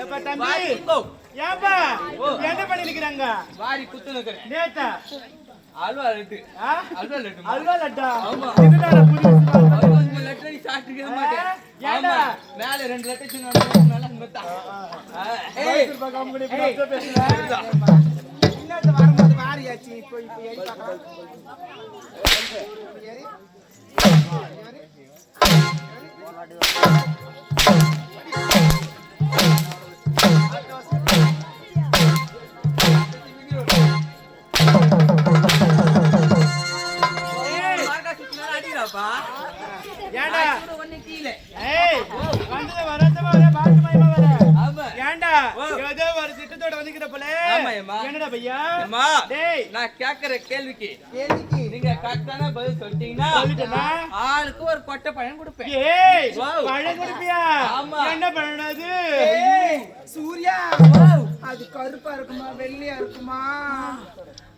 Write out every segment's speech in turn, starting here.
ஏப்பா தம்பி ஏப்பா என்ன பண்ணி நிக்கறாங்க வாரி குத்து நிக்கறேன் நேத்தா அல்வா லட்டு அல்வா லட்டா ஆமா இதுதான புரிய அல்வா லட்டு நீ சாப்பிட்டுக்க மாட்டேன் ஆமா மேல 2 லட்டு சின்ன மேல மொத்தா ஏய் பக்கம் கூட பேசுறா இன்னொரு வரும்போது வாரியாச்சு இப்போ ஏறி பார்க்கலாம் ஏறி ஏண்டா ஒண்ணு கீழ ஏய் வந்து வரதமா வர பாத்து மைமா வர ஆமா ஏண்டா ஏதோ ஒரு திட்டத்தோட வந்துக்கிற போல ஆமாமா என்னடா பையா அம்மா டேய் நான் கேக்குற கேள்விக்கு நீங்க கரெக்ட்டான பதில் சொல்லிட்டீங்கன்னா ஆளுக்கு ஒரு கொட்டை பழம் கொடுப்பேன் ஏய் பழம் கொடுப்பியா ஆமா என்ன பழம் அது ஏய் சூர்யா அது கருப்பா இருக்குமா வெள்ளையா இருக்குமா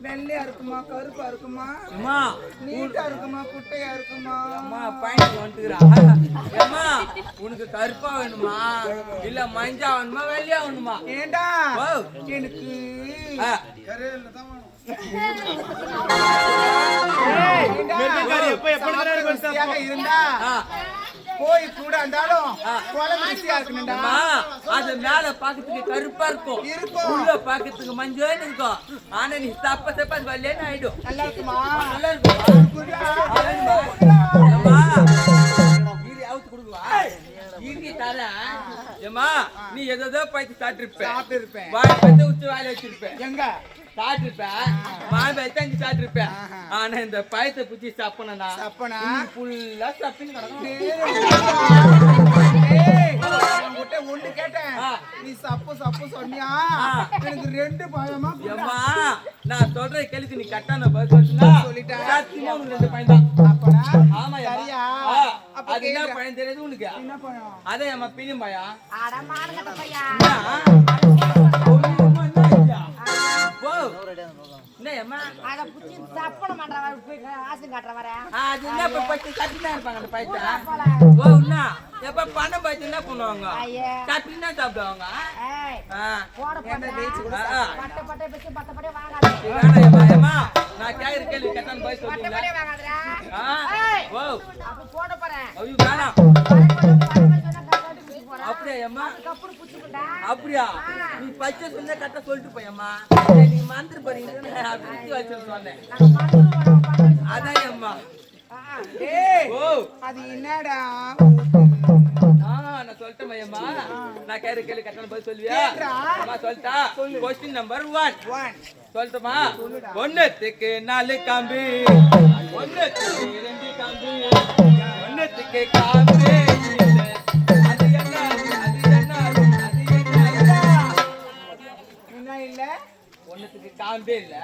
வெள்ளையா இருக்குமா கருப்பா இருக்குமா அம்மா நீட்டா இருக்குமா குட்டையா இருக்குமா அம்மா பாயிண்ட் வந்துறா அம்மா உனக்கு கருப்பா வேணுமா இல்ல மஞ்சா வேணுமா வெள்ளையா வேணுமா ஏண்டா எனக்கு கரையில தான் ஏய் மெல்லிகாரி எப்ப இருந்தா போய் கூட இருந்தாலும் குழம்பு ருசியா இருக்கணும்டா அது மேல பாக்கிறதுக்கு கருப்பா இருக்கும் உள்ள பாக்கிறதுக்கு மஞ்சள் இருக்கும் ஆனா நீ தப்ப தப்ப வெள்ளையா ஆயிடும் நல்லா இருக்குமா நல்லா இருக்கும் அவுத்து கொடுக்குவா இங்கே தர ஏமா நீ ஏதோ பைத்து சாப்பிட்டுருப்பேன் வாய் பத்த உச்சு வாயில வச்சிருப்பேன் எங்க சாப்பிட்டுருப்பேன் மாய் பைத்த அஞ்சு சாப்பிட்டுருப்பேன் ஆனா இந்த பயத்தை புச்சி சாப்பினா ஃபுல்லா சாப்பிட்டு ஒண்ணு கேட்டேன் நீ சப்பு சொன்னியா எனக்கு 2 பழமா ஏமா நான் சொல்ற கேள்விக்கு நீ கட்டான பதில் சொல்லிட்டேன் சத்தியமா உனக்கு 2 பழம் தான் அப்பனா ஆமா சரியா அது என்ன பழம் தெரியாது உனக்கு என்ன பழம் அதே அம்மா பினிம் பழம் அட மார்கட்ட பையா என்னம்மா அத புச்சி தப்பன பண்ற வர போய் ஆசை காட்ற வர அது என்ன பத்தி கட்டினா இருப்பாங்க அந்த பைத்த ஓ என்ன எப்ப பணம் பைத்து என்ன பண்ணுவாங்க கட்டினா சாப்பிடுவாங்க ஏய் போட என்ன பேச்சு கூட பட்ட பட்ட பேசி பட்ட பட்ட வாங்காத வேணாம்மா ஏமா நான் கேக்குற கேள்வி கட்டான பை சொல்றீங்க பட்ட பட்ட வாங்காதடா ஏய் ஓ அப்ப போட போறேன் ஐயோ வேணாம் அப்படியே அம்மா கப்புடு புச்சுடா அப்படியா நீ பச்சை சொன்ன கட்ட சொல்லிட்டு போயம்மா நீ மந்திர போறீங்க அப்படி வச்சு சொன்னேன் அதான் அம்மா ஏய் ஓ அது என்னடா நான் சொல்லிட்டேன் பையம்மா நான் கேக்குற கேள்வி கட்டான பதில் சொல்லுவியா அம்மா சொல்லிட்டா क्वेश्चन நம்பர் 1 சொல்லட்டுமா ஒண்ணுத்துக்கு 4 காம்பு ஒண்ணுத்துக்கு 2 காம்பு ஒண்ணுத்துக்கு காம்பு இல்ல ஒண்ணுத்துக்கு காம்பே இல்ல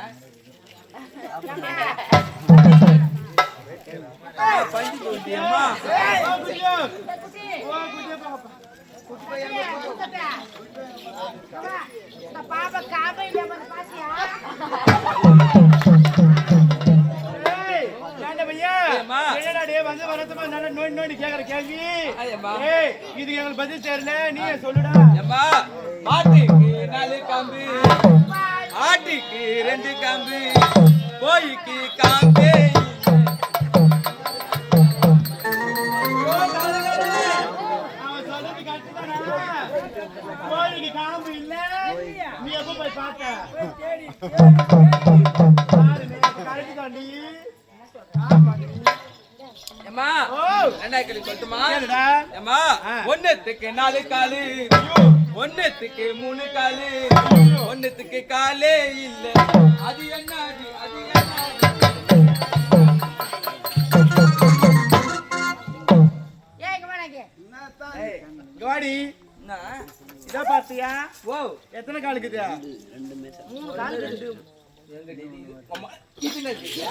பஞ்சு போட்டியம்மா பாப்பா காபை இல்ல வந்து பாத்தியா என்னடா டேய் வந்து வரதுமா நல்ல நோண்டி கேக்குற கேள்வி ஏய் இது எங்களுக்கு பதில் தெரியல நீ சொல்லுடா அம்மா மாட்டுக்கு 4 காம்பு ஆட்டுக்கு 2 காம்பு கோழிக்கு காம்பே அவன் சொல்றது கரெக்ட் தானா கோழிக்கு காம்பு இல்ல நீ எப்ப போய் பார்த்த கரெக்ட் தாண்டி அம்மா என்ன கேள்வி சொல்லட்டுமா கேளுடா அம்மா ஒண்ணுத்துக்கு 4 காலு ஒண்ணுத்துக்கு 3 காலு ஒண்ணுத்துக்கு காலே இல்ல அது என்ன அது ஏய் கமானங்க ஏய் கவாடி என்ன இத பாத்தியா ஓ எத்தனை காலுக்குது 3 கால் இருக்கு எங்க டேடி அம்மா இதுல இருக்கா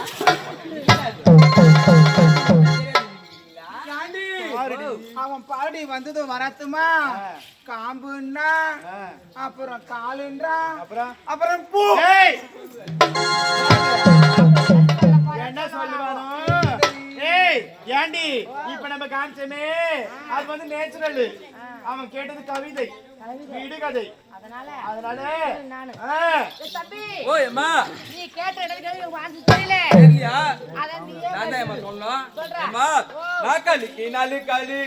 அவன் பாடி வந்ததும் வரத்துமா காம்புன்னா அப்புறம் காலுன்றா அப்புறம் பூ என்ன சொல்லுவானோ ஏய் ஏண்டி இப்ப நம்ம காமிச்சமே அது வந்து நேச்சுரல். அவன் கேட்டது கவிதை, விடுகதை. அதனால நானு ஆ, தம்பி ஓ அம்மா நீ கேட்ட எனக்கு வாங்கி தெரியல. சரியா அதான் நீ நான் தான் அம்மா சொன்னோம். அம்மா நாக்காளிக்கு 4 காலு,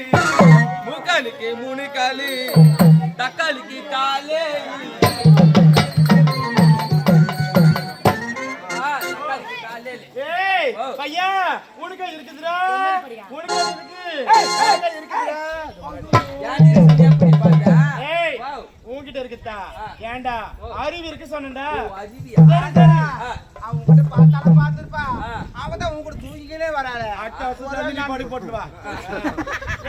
மூக்காளிக்கு 3 காலு, தக்காளிக்கு காலே தக்காளிக்கு காலே. ஏய் பையா உனக்கு இருக்குதுடா, உனக்கு இருக்குதுடா. யாரு எப்படி பாத்தா ஏய் வாவ் உன்கிட்ட இருக்குதா? ஏண்டா அறிவு இருக்கு சொன்னடா. அஜிபியா அவங்க கூட பார்த்தாலும் பார்த்திருப்பா. அவன் தான் உன் கூட தூக்கிக்கினே வராளே. அட்டா சுத்தம் நீ படி போட்டு வா.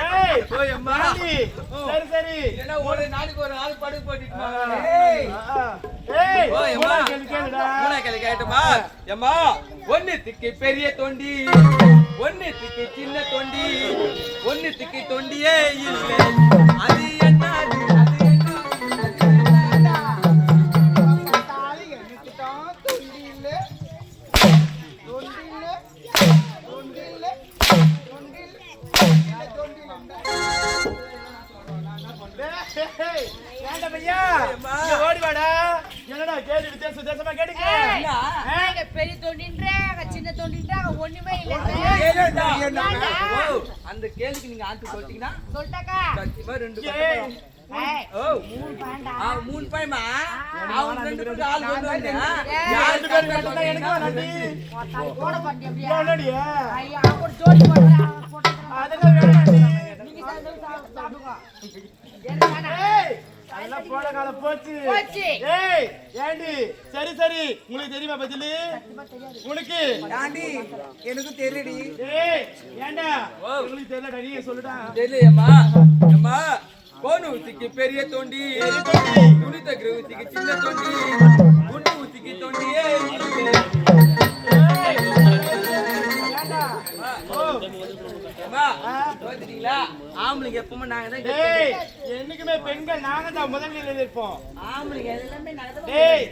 ஏய் ஓய் அம்மா ஆண்டி, சரி சரி. என்ன ஒரு நாளைக்கு ஒரு நாள் படு போட்டுட்டு ஏய் ஏய் ஓய் அம்மா கேளுடா. மூணா கேளு கேட்டுமா அம்மா ஒண்ணுத்துக்கு பெரிய தொண்டி, ஒண்ணுத்துக்கு சின்ன தொண்டி, ஒண்ணுத்துக்கு தொண்டியே இல்லை. அது என்ன அது என்ன தாலி என்னிட்டான் தொண்டி இல்ல தொண்டி இல்ல தொண்டி இல்ல தொண்டி இல்ல தொண்டி ஏய் ஏண்டா பையா இங்க ஓடி வாடா. என்னடா கேள்வி வித்தியாசமா கேட்டீங்க? நீங்க பெரிய தொண்டின்றாங்க, சின்ன தொண்டின்றாங்க, ஒண்ணுமே இல்ல. ஓ, அந்த கேள்விக்கு நீங்க ஆன்சர் சொல்லிட்டீங்கன்னா சொல்லிட்டாக்கா சத்தியமா 2 ஏய் ஏய் ஓ 3 பாண்டா 3 பையமா அவங்க 2 பேருக்கு ஆள் கொண்டு வந்து ரெண்டு பேரும் வேண்டாம் எனக்கு வேணாண்டி. போட பண்ணி அப்படியே என்னடியா? ஐயா ஒரு ஜோடி போடுறா போட்டு அதெல்லாம் வேணாண்டி. நீங்க சாப்பிடுங்க. என்ன வேணாம்? ஏய் அதெல்லாம் போன காலம் போச்சு. போச்சு. ஏய் ஏண்டி சரி சரி உங்களுக்கு தெரியுமா பதிலு? உனக்கு தாண்டி எனக்கு தெரியடி. ஏய் ஏண்டா உங்களுக்கு தெரியலடா நீ சொல்லுடா. தெரியலையம்மா அம்மா கோனு ஊத்திக்கு பெரிய தொண்டி, துணி தக்கிற ஊத்திக்கு சின்ன தொண்டி, குண்டு ஊத்திக்கு தொண்டியே இல்லை. ஏண்டா ஓ அம்மா பாத்துட்டீங்களா ஆம்பளைங்க எப்பவுமே நாங்க தான் ஏய் என்னைக்குமே பெண்கள் நாங்க தான் முதல்ல இருப்போம். ஆம்பளைங்க எல்லாமே நாங்க தான் ஏய்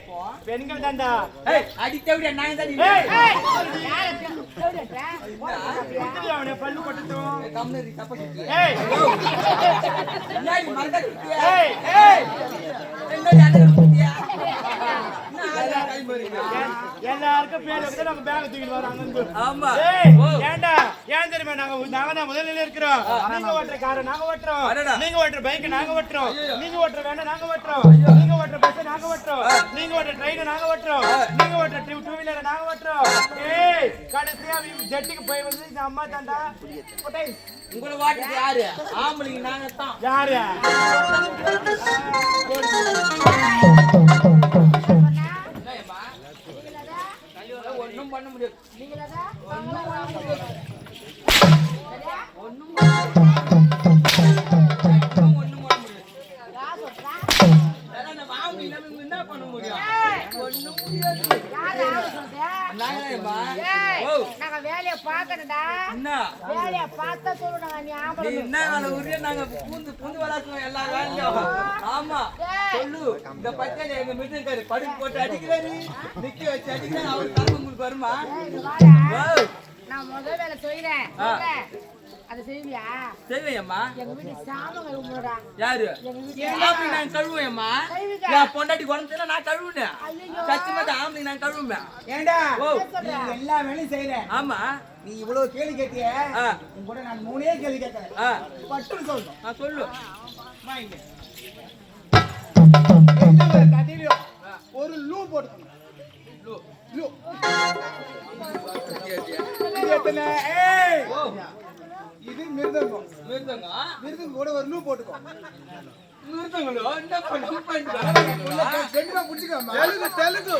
பெண்கள் தான்டா. ஏய் அடிச்சவடியா நாங்க தான் ஏய் யார சொல்றா? குத்துடி அவனை பல்லு கொட்டட்டும். கம்னரி தப்பக்கிட்டியா ஏய் ஏய் மறந்துட்டியா ஏய் ஏய் என்ன யாரா நான் கைமறிங்க எல்லாருக்கும் பேர் வந்து நம்ம பேக் தூக்கிட்டு வராங்க. ஆமா ஏய் ஏண்டா ஏன் தெரியுமா நாங்க தான் முதல்ல இருக்கிறோம். நீங்க ஓட்டுற காரை நாங்க ஓட்டுறோம், நீங்க ஓட்டுற பைக் நாங்க ஓட்டுறோம், நீங்க ஓட்டுற வேனை நாங்க ஓட்டுறோம், நீங்க ஓட்டுற பஸ் நாங்க ஓட்டுறோம், நீங்க ஓட்டுற ட்ரெயின் நாங்க ஓட்டுறோம், நீங்க ஓட்டுற டூ வீலர் நாங்க ஓட்டுறோம். ஏய் கடைசியா ஜெட்டுக்கு போய் வந்து இந்த அம்மா தாண்டா போட்டை. உங்களை வாட்டுறது யாரு? ஆம்பளைங்க நாங்க தான். யாரு என்னம்மா ஒண்ணும் பண்ண முடியாது. நீங்களா ஒண்ணும் பண்ண முடியாது. அதான் நம்ம ஆம்பளைங்க நம்ம என்ன பண்ண முடியும்? ஒண்ணும் முடியாது. நாங்களேம்மா. ஓ நாங்க வேலைய பாக்கணும்டா. என்ன வேலைய பார்த்தா சொல்லுங்க நீ நீ ஆம்பளை. என்ன வேலை உரிய நாங்க புந்து வளர்க்கணும் எல்லா வேலையும். ஆமா சொல்லு இந்த பச்சையில எங்க மிருதங்காரு படுப்பு போட்டு அடிக்கிறாரு, நிக்க வச்சு அடிக்கிறாரு. அவர் தரப்பு உங்களுக்கு வருமா? ஓ, நான் முதல் வேலை செய்யறேன். அது செய்வியா? செய்வேயம்மா. எங்க வீட்டு சாமங்க கும்பிடுறா. யாரு? எங்க வீட்டு ஆம்பளை நான் கழுவேம்மா. என் பொண்டாட்டி குழந்தைன்னா நான் கழுவுனேன். சத்தியமா ஆம்பளை நான் கழுவுவேன். ஏண்டா ஓ நீ எல்லா வேலையும் செய்யற. ஆமா நீ இவ்வளவு கேள்வி கேட்டிய. ஆ உன் கூட நான் 3 கேள்வி கேட்கறேன். ஆ பட்டுன்னு சொல்லணும். நான் சொல்லு. எந்த கதையிலும் ஒரு லூ போட்டுக்கணும். லூ. லூ. இது எத்தனை? ஏய் ஓ இது மிருதங்கம். மிருதங்க மிருதங்கம் கூட ஒரு லூ போட்டுக்கோ. மிருதங்களோ என்ன பண்ணுங்க ரெண்டுமா புடிச்சுக்கோமா. தெலுங்கு தெலுங்கு.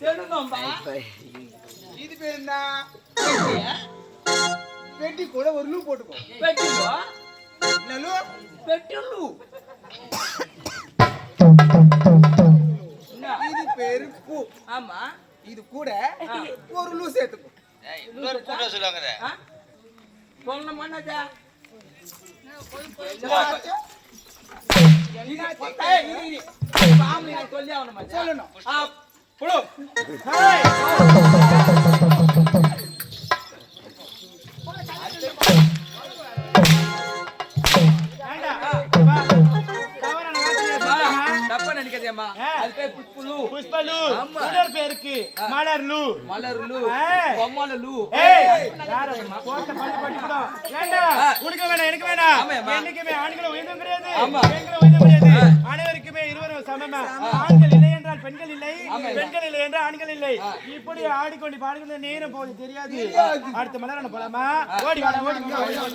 தெலுங்கம்பா. இது பேர் என்ன? பெட்டி கூட ஒரு லூ போட்டுக்கோ. பெட்டிலோ என்ன லூ? பெட்டிலு. இது பேரு பூ. ஆமா இது கூட ஒரு லூ சேர்த்துக்கோ. ஆ? சொல்லணுமா என்னது? ஏய், இரு. ஆம்பளை நான் சொல்லி ஆகணுமா? சொல்லணும். ஆ, புழு. ஏய் வேண்டாம். வா. தவறான வார்த்தையை சொல்லாமா? தப்பா நினைக்காதேம்மா. அது பேர் புஷ்பலு. புஷ்பலு. ஆமா. இன்னொரு பேருக்கு மலர்லு. மலர்லு. ஏய். பொம்மலு. ஏய், யாரம்மா? கோட்டை பள்ளி படிக்கிறோம். வேண்டாம். உனக்கு வேணாம், எனக்கு வேணாம். ஆமாம்மா. என்னைக்குமே ஆண்களும் உயர்ந்தும் கிடையாது, ஆமா. பெண்களும் உயர்ந்தும் கிடையாது. அனைவருக்குமே இருவரும் சமமா. ஆண்கள் இல்லை என்றால் பெண்கள் இல்லை, பெண்கள் இல்லை என்றால் ஆண்கள் இல்லை. இப்படி ஆடிக்கொண்டு பாடுகிற நேரம் போது தெரியாது. அடுத்த மலரான போலாமா? ஓடி வாடா, ஓடி வா, ஓடி வா.